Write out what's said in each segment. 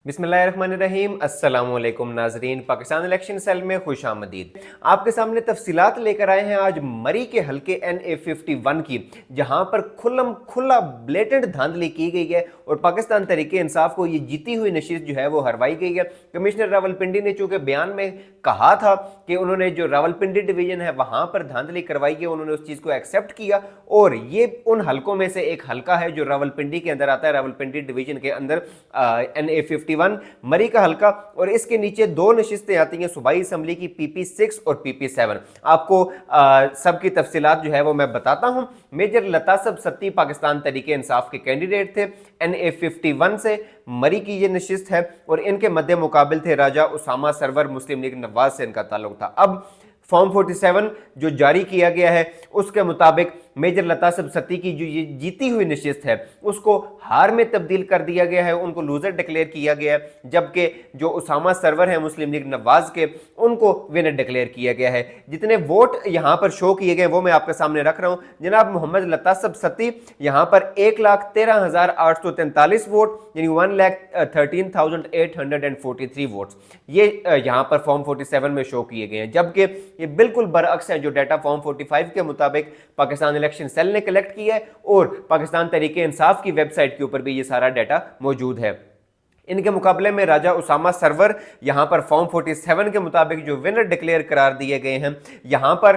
बिस्मिल्लाहिर्रहमानिर्रहीम। अस्सलाम वालेकुम नाजरीन, पाकिस्तान इलेक्शन सेल में खुश आमदीद। आपके सामने तफसीलात लेकर आए हैं आज मरी के हल्के NA51 की, जहां पर खुल्लम खुल्ला ब्लेटेंट धांधली की गई है और पाकिस्तान तहरीक इंसाफ को ये जीती हुई नशिस्त जो है वो हरवाई गई है। कमिश्नर रावलपिंडी ने चूंकि बयान में कहा था कि उन्होंने जो रावलपिंडी डिवीजन है वहां पर धांधली करवाई है, उन्होंने उस चीज़ को एक्सेप्ट किया और ये उन हलकों में से एक हलका है जो रावलपिंडी के अंदर आता है, रावलपिंडी डिवीजन के अंदर NA51 मरी का हल्का, और इसके नीचे दो नशिस्तें आती हैं सूबाई असम्बली की, PP6 और PP7। आपको सबकी तफसीलात जो है वो मैं बताता हूं। मेजर लतासब सत्ती पाकिस्तान तहरीक इंसाफ के कैंडिडेट थे, NA51 से मरी की ये नशिस्त है और इनके मध्य मुकाबिल थे राजा उसामा सरवर, मुस्लिम लीग नवाज से इनका ताल्लुक था। अब फॉर्म 47 जो जारी किया गया है उसके मुताबिक मेजर लतासब सत्ती की जो ये जीती हुई नशिस्त है उसको हार में तब्दील कर दिया गया है, उनको लूजर डिक्लेयर किया गया है, जबकि जो उसामा सरवर है मुस्लिम लीग नवाज के, उनको विनर डिक्लेयर किया गया है। जितने वोट यहाँ पर शो किए गए वो मैं आपके सामने रख रहा हूँ। जनाब मोहम्मद लतासब सत्ती यहाँ पर 1,13,843 वोट यानी 1,13,843 वोट्स ये यहाँ पर फॉर्म 47 में शो किए गए हैं, जबकि ये बिल्कुल बरअक्स है जो डाटा फॉर्म 45 के मुताबिक पाकिस्तान इलेक्शन सेल ने कलेक्ट किया है और पाकिस्तान तहरीक इंसाफ की वेबसाइट के ऊपर भी ये सारा डाटा मौजूद है। इनके मुकाबले में राजा उसामा सरवर यहाँ पर फॉर्म 47 के मुताबिक जो विनर डिक्लेयर करार दिए गए हैं, यहाँ पर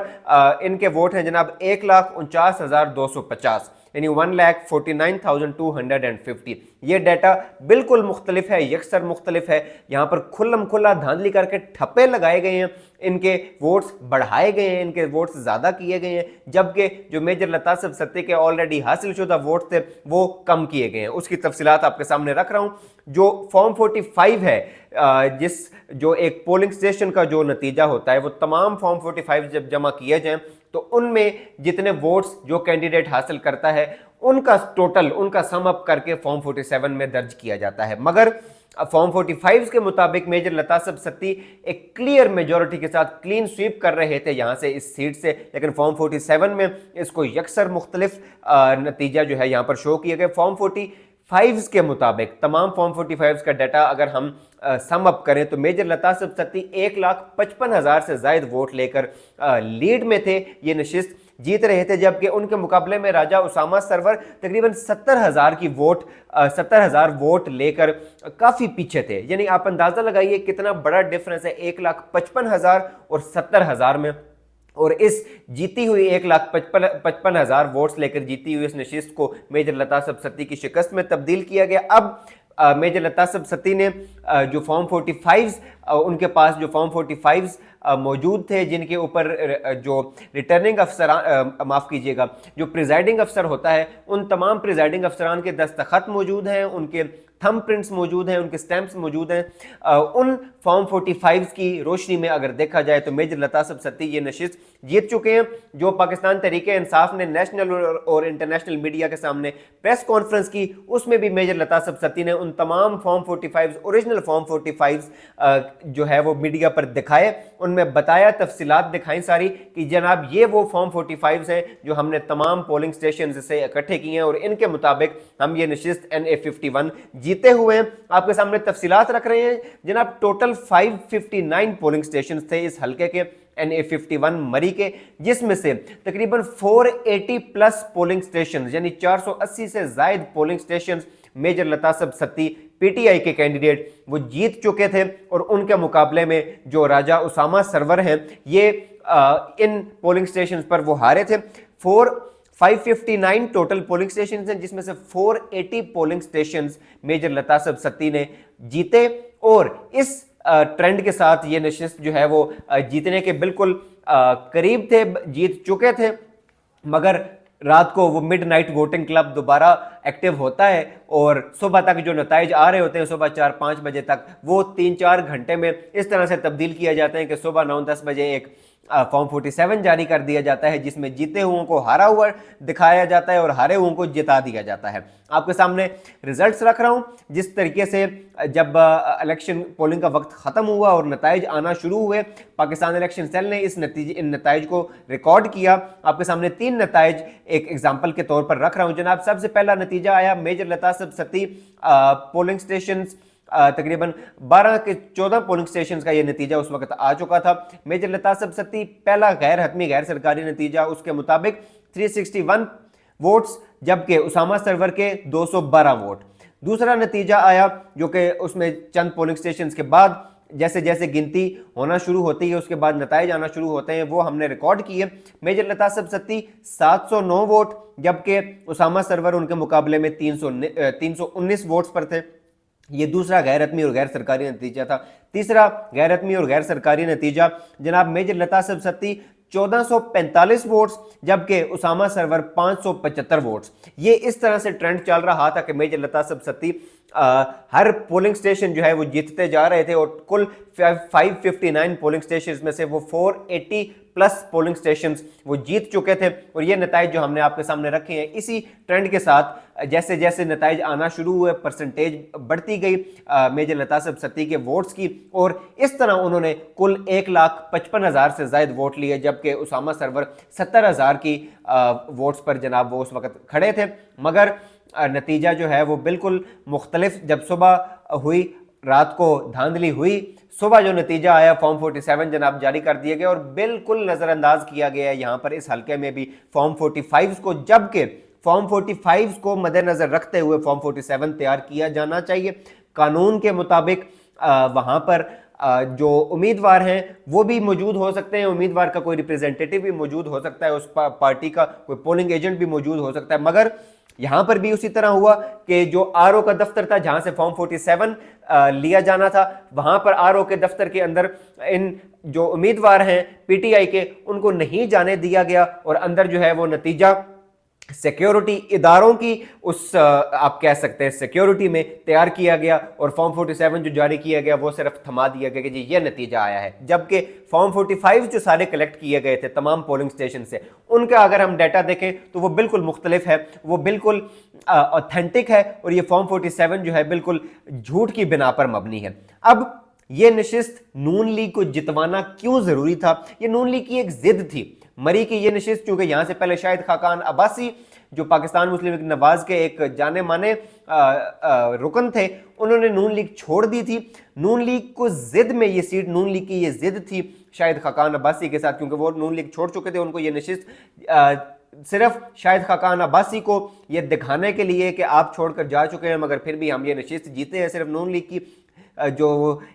इनके वोट हैं जनाब 1,49,250 यानी 1,49,250। ये डाटा बिल्कुल मुख्तलिफ है, यकसर मुख्तलिफ है। यहाँ पर खुल्लम खुल्ला धांधली करके ठप्पे लगाए गए हैं, इनके वोट्स बढ़ाए गए हैं, इनके वोट्स ज़्यादा किए गए हैं, जबकि जो मेजर लतासब सत्ती के ऑलरेडी हासिल शुदा वोट थे वो कम किए गए हैं। उसकी तफसीलात आपके सामने रख रहा हूँ। जो फॉर्म 45 है, जो एक पोलिंग स्टेशन का जो नतीजा होता है, वो तमाम फॉर्म 45 जब जमा किए जाएं तो उनमें जितने वोट्स जो कैंडिडेट हासिल करता है उनका टोटल, उनका सम अप करके फॉर्म 47 में दर्ज किया जाता है। मगर फॉर्म 45 के मुताबिक मेजर लतासब सत्ती एक क्लियर मेजॉरिटी के साथ क्लीन स्वीप कर रहे थे यहाँ से, इस सीट से, लेकिन फॉर्म 47 में इसको यकसर मुख्तलिफ नतीजा जो है यहाँ पर शो किए गए। फॉर्म 45 के मुताबिक तमाम फॉर्म 45 का डाटा अगर हम सम अप करें तो मेजर लतासब सत्ती 1,55,000 से ज्यादा वोट लेकर लीड में थे, ये नशिस्त जीत रहे थे, जबकि उनके मुकाबले में राजा उसामा सरवर तकरीबन 70,000 वोट लेकर काफ़ी पीछे थे। यानी आप अंदाज़ा लगाइए कितना बड़ा डिफरेंस है 1,55,000 और 70,000 में। और इस जीती हुई 1,55,000 वोट्स लेकर जीती हुई इस नशिस्त को मेजर लतासब सत्ती की शिकस्त में तब्दील किया गया। अब मेजर लतासब सत्ती ने जो फॉर्म 45 उनके पास जो फॉर्म 45 मौजूद थे, जिनके ऊपर जो रिटर्निंग अफसर माफ़ कीजिएगा जो प्रिजाइडिंग अफसर होता है, उन तमाम प्रिजाइडिंग अफसरान के दस्तखत मौजूद हैं, उनके थंब प्रिंट्स मौजूद हैं, उनके स्टैंप्स मौजूद हैं। उन फॉर्म 45 की रोशनी में अगर देखा जाए तो मेजर लतासब सत्ती ये नशिस्त जीत चुके हैं। जो पाकिस्तान तहरीक इंसाफ ने नेशनल और इंटरनेशनल मीडिया के सामने प्रेस कॉन्फ्रेंस की, उसमें भी मेजर लतासब सत्ती ने उन तमाम फॉर्म 45 ओरिजिनल फॉर्म 45 जो है वो मीडिया पर दिखाए, उनमें बताया, तफसीलात दिखाई सारी कि जनाब ये वो फॉर्म 45 हैं जो हमने तमाम पोलिंग स्टेशन से इकट्ठे किए हैं और इनके मुताबिक हम ये नशिस्त NA51 जीते हुए हैं। आपके सामने तफसीलात रख रहे हैं जनाब। टोटल 559 पोलिंग स्टेशन थे इस हल्के के NA51 मरी के, जिसमें से तकरीबन 480 प्लस पोलिंग स्टेशन यानी 480 से ज्यादा polling station major Latasab Satti PTI के कैंडिडेट वो जीत चुके थे और उनके मुकाबले में जो राजा उसामा सरवर हैं ये इन पोलिंग स्टेशन पर वो हारे थे। 559 टोटल पोलिंग स्टेशन हैं, जिसमें से 480 polling station major Latasab Satti ने जीते और इस ट्रेंड के साथ ये नशिस्त जो है वो जीतने के बिल्कुल करीब थे, जीत चुके थे। मगर रात को वो मिडनाइट वोटिंग क्लब दोबारा एक्टिव होता है और सुबह तक जो नताइज आ रहे होते हैं सुबह 4-5 बजे तक, वो 3-4 घंटे में इस तरह से तब्दील किया जाते हैं कि सुबह 9-10 बजे एक फॉर्म 47 जारी कर दिया जाता है जिसमें जीते हुओं को हारा हुआ दिखाया जाता है और हारे हुओं को जिता दिया जाता है। आपके सामने रिजल्ट्स रख रहा हूं। जिस तरीके से जब इलेक्शन पोलिंग का वक्त ख़त्म हुआ और नताइज आना शुरू हुए, पाकिस्तान इलेक्शन सेल ने इन नताइज को रिकॉर्ड किया। आपके सामने 3 नताइज एक एग्जाम्पल के तौर पर रख रहा हूं जनाब। सबसे पहला नतीजा आया major Latasab Satti polling station तकरीबन 12 के 14 पोलिंग स्टेशन का ये नतीजा उस वक्त आ चुका था। मेजर लतासब सत्ती पहला गैर हतमी गैर सरकारी नतीजा, उसके मुताबिक 361 वोट्स, जबकि उसामा सरवर के 212 वोट। दूसरा नतीजा आया जो कि उसमें चंद पोलिंग स्टेशन के बाद जैसे जैसे गिनती होना शुरू होती है उसके बाद नताइज आना शुरू होते हैं, वो हमने रिकॉर्ड किए। मेजर लतासब सत्ती 709 वोट, जबकि उसामा सरवर उनके मुकाबले में 319 वोट्स पर थे। ये दूसरा गैर हतमी और गैर सरकारी नतीजा था। तीसरा गैर हतमी और गैर सरकारी नतीजा जनाब मेजर लतासब सत्ती 1445 वोट्स, जबकि उसामा सरवर 575 वोट्स। ये इस तरह से ट्रेंड चल रहा था कि मेजर लतासब सत्ती हर पोलिंग स्टेशन जो है वो जीतते जा रहे थे, और कुल 559 पोलिंग स्टेशन में से वो 480 प्लस पोलिंग स्टेशंस वो जीत चुके थे। और ये नताइज जो हमने आपके सामने रखे हैं, इसी ट्रेंड के साथ जैसे जैसे नताइज आना शुरू हुए परसेंटेज बढ़ती गई मेजर लतासब सत्ती के वोट्स की, और इस तरह उन्होंने कुल 1,55,000 से ज़ायद वोट लिए, जबकि उसामा सरवर 70,000 की वोट्स पर जनाब वो उस वक्त खड़े थे। मगर नतीजा जो है वो बिल्कुल मुख्तलिफ, जब सुबह हुई, रात को धांधली हुई, सुबह जो नतीजा आया फॉर्म 47 जनाब जारी कर दिए गए और बिल्कुल नज़रअंदाज किया गया है यहाँ पर इस हल्के में भी फॉर्म 45 को, जबकि फॉर्म 45 को मद्देनजर रखते हुए फॉर्म 47 तैयार किया जाना चाहिए। कानून के मुताबिक वहाँ पर जो उम्मीदवार हैं वो भी मौजूद हो सकते हैं, उम्मीदवार का कोई रिप्रेजेंटेटिव भी मौजूद हो सकता है, उस पार्टी का कोई पोलिंग एजेंट भी मौजूद हो सकता है। मगर यहां पर भी उसी तरह हुआ कि जो आरओ का दफ्तर था जहां से फॉर्म 47 लिया जाना था, वहां पर आरओ के दफ्तर के अंदर इन जो उम्मीदवार हैं पीटीआई के उनको नहीं जाने दिया गया, और अंदर जो है वो नतीजा सिक्योरिटी इदारों की उस आप कह सकते हैं सिक्योरिटी में तैयार किया गया, और फॉर्म 47 जो जारी किया गया वो सिर्फ थमा दिया गया कि जी ये नतीजा आया है। जबकि फॉर्म 45 जो सारे कलेक्ट किए गए थे तमाम पोलिंग स्टेशन से, उनका अगर हम डाटा देखें तो वो बिल्कुल मुख्तलिफ है, वो बिल्कुल ऑथेंटिक है, और ये फॉर्म 47 जो है बिल्कुल झूठ की बिना पर मबनी है। अब ये नशिस्त नून लीग को जितवाना क्यों जरूरी था? ये नून लीग की एक जिद थी मरी की ये नशिस्त, चूंकि यहां से पहले शाहिद खाकान अब्बासी जो पाकिस्तान मुस्लिम लीग नवाज के एक जाने माने रुकन थे, उन्होंने नून लीग छोड़ दी थी। नून लीग को जिद में ये सीट, नून लीग की ये जिद थी शाहिद खाकान अब्बासी के साथ, क्योंकि वो नून लीग छोड़ चुके थे, उनको ये नशिस्त सिर्फ शाहिद खाकान अब्बासी को ये दिखाने के लिए कि आप छोड़कर जा चुके हैं मगर फिर भी हम ये नशिस्त जीते हैं, सिर्फ नून लीग की जो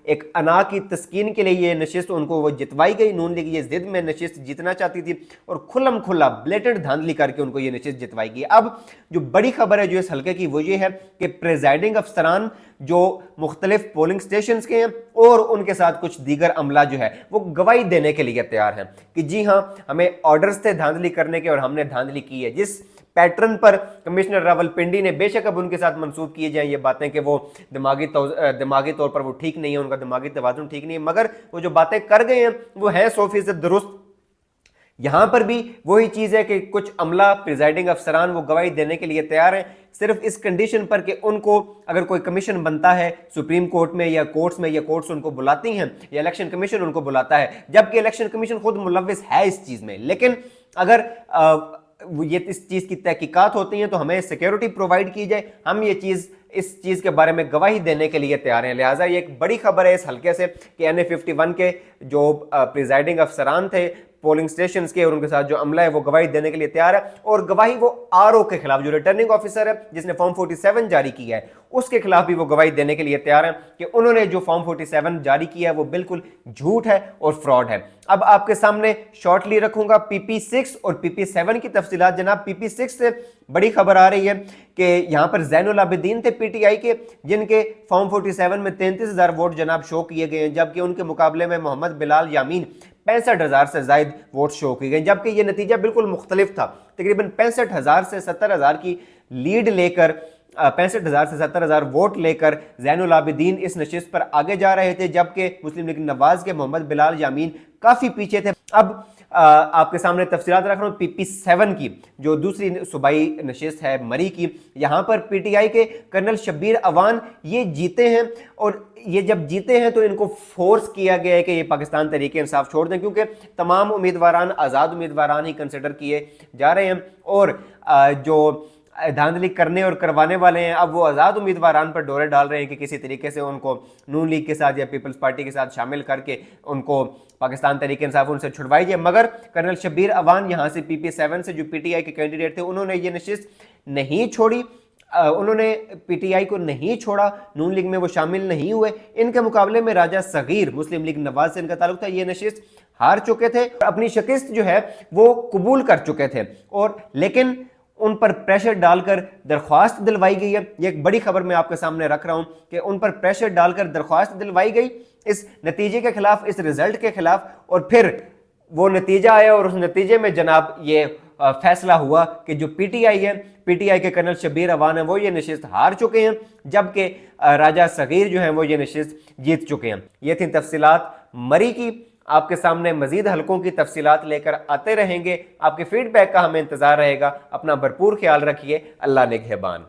एक अना की तस्कीन के लिए ये नशिस्त उनको वो जितवाई गई। नून लीग ये जिद में नशिस्त जीतना चाहती थी और खुल्लम खुल्ला ब्लेटेंट धांधली करके उनको ये नशिस्त जितवाई गई। अब जो बड़ी खबर है जो इस हल्के की वो ये है कि प्रेजाइडिंग अफसरान जो मुख्तलिफ पोलिंग स्टेशन के हैं और उनके साथ कुछ दीगर अमला जो है वो गवाही देने के लिए तैयार हैं कि जी हाँ हमें ऑर्डर्स थे धांधली करने के और हमने धांधली की है। जिस पैटर्न पर कमिश्नर रावलपिंडी ने, बेशक अब उनके साथ मंसूब किए जाएं ये बातें कि वो दिमागी तौर पर वो ठीक नहीं है, उनका दिमागी तवाज़ुन ठीक नहीं है, मगर वो जो बातें कर गए हैं वो है 100% दुरुस्त। यहां पर भी वही चीज है कि कुछ अमला प्रिजाइडिंग अफसरान वो गवाही देने के लिए तैयार हैं, सिर्फ इस कंडीशन पर कि उनको अगर कोई कमीशन बनता है सुप्रीम कोर्ट में या कोर्ट्स में, या कोर्ट्स उनको बुलाती हैं या इलेक्शन कमीशन उनको बुलाता है, जबकि इलेक्शन कमीशन खुद मुलव्विस है इस चीज में। लेकिन अगर ये इस चीज की तहकीकात होती हैं तो हमें सिक्योरिटी प्रोवाइड की जाए, हम ये चीज इस चीज के बारे में गवाही देने के लिए तैयार हैं। लिहाजा ये एक बड़ी खबर है इस हल्के से कि NA51 के जो प्रिजाइडिंग अफसरान थे पोलिंग स्टेशन के और उनके साथ जो अमला है वो गवाही देने के लिए तैयार है, और गवाही वो आरओ के खिलाफ जो रिटर्निंग ऑफिसर है जिसने फॉर्म 47 जारी किया है उसके खिलाफ भी वो गवाही देने के लिए तैयार है कि उन्होंने जो फॉर्म 47 जारी किया है वो बिल्कुल झूठ है और फ्रॉड है। अब आपके सामने शॉर्टली रखूंगा PP6 और PP7 की तफसीलात। जनाब PP6 से बड़ी खबर आ रही है कि यहां पर ज़ैनुल आबिदीन थे PTI के, जिनके फॉर्म 47 में 33,000 वोट जनाब शो किए गए हैं, जबकि उनके मुकाबले में मोहम्मद बिलाल यामीन 65,000 से ज़ायद वोट शो किए गए, जबकि यह नतीजा बिल्कुल मुख्तलिफ था। तकरीबन 65,000 से 70,000 की लीड लेकर 65,000 से 70,000 वोट लेकर ज़ैनुल आबिदीन इस नशिस्त पर आगे जा रहे थे, जबकि मुस्लिम लीग नवाज के मोहम्मद बिलाल यामीन काफ़ी पीछे थे। अब आपके सामने तफसीलात रख रहा हूँ PP7 की, जो दूसरी सूबाई नशिस्त है मरी की। यहाँ पर PTI के कर्नल शब्बीर अवान ये जीते हैं, और ये जब जीते हैं तो इनको फोर्स किया गया है कि ये पाकिस्तान तहरीक इंसाफ छोड़ दें, क्योंकि तमाम उम्मीदवारान आज़ाद उम्मीदवारान ही कंसिडर किए जा रहे हैं, और जो धांधली करने और करवाने वाले हैं। अब वो आज़ाद उम्मीदवारान पर डोरे डाल रहे हैं कि किसी तरीके से उनको नून लीग के साथ या पीपल्स पार्टी के साथ शामिल करके उनको पाकिस्तान तहरीक इंसाफ उनसे छुड़वाई जाए। मगर कर्नल शब्बीर अवान यहाँ से PP7 से जो PTI के कैंडिडेट थे, उन्होंने ये नशिस्त नहीं छोड़ी, उन्होंने PTI को नहीं छोड़ा, नून लीग में वो शामिल नहीं हुए। इनके मुकाबले में राजा सगीर मुस्लिम लीग नवाज से इनका ताल्लुक था, ये नशिस्त हार चुके थे, अपनी शिकस्त जो है वो कबूल कर चुके थे। और लेकिन उन पर प्रेशर डालकर दरख्वास्त दिलवाई गई है। ये एक बड़ी खबर मैं आपके सामने रख रहा हूं कि उन पर प्रेशर डालकर दरख्वास्त दिलवाई गई इस नतीजे के खिलाफ, इस रिजल्ट के खिलाफ, और फिर वो नतीजा आया और उस नतीजे में जनाब ये फैसला हुआ कि जो PTI है, PTI के कर्नल शब्बीर अवान है, वो ये नशिस्त हार चुके हैं, जबकि राजा सगीर जो हैं वो ये नशिस्त जीत चुके हैं। ये थी तफसीलात मरी की। आपके सामने मजीद हलकों की तफसीलात लेकर आते रहेंगे। आपके फीडबैक का हमें इंतजार रहेगा। अपना भरपूर ख्याल रखिए। अल्लाह निगहबान।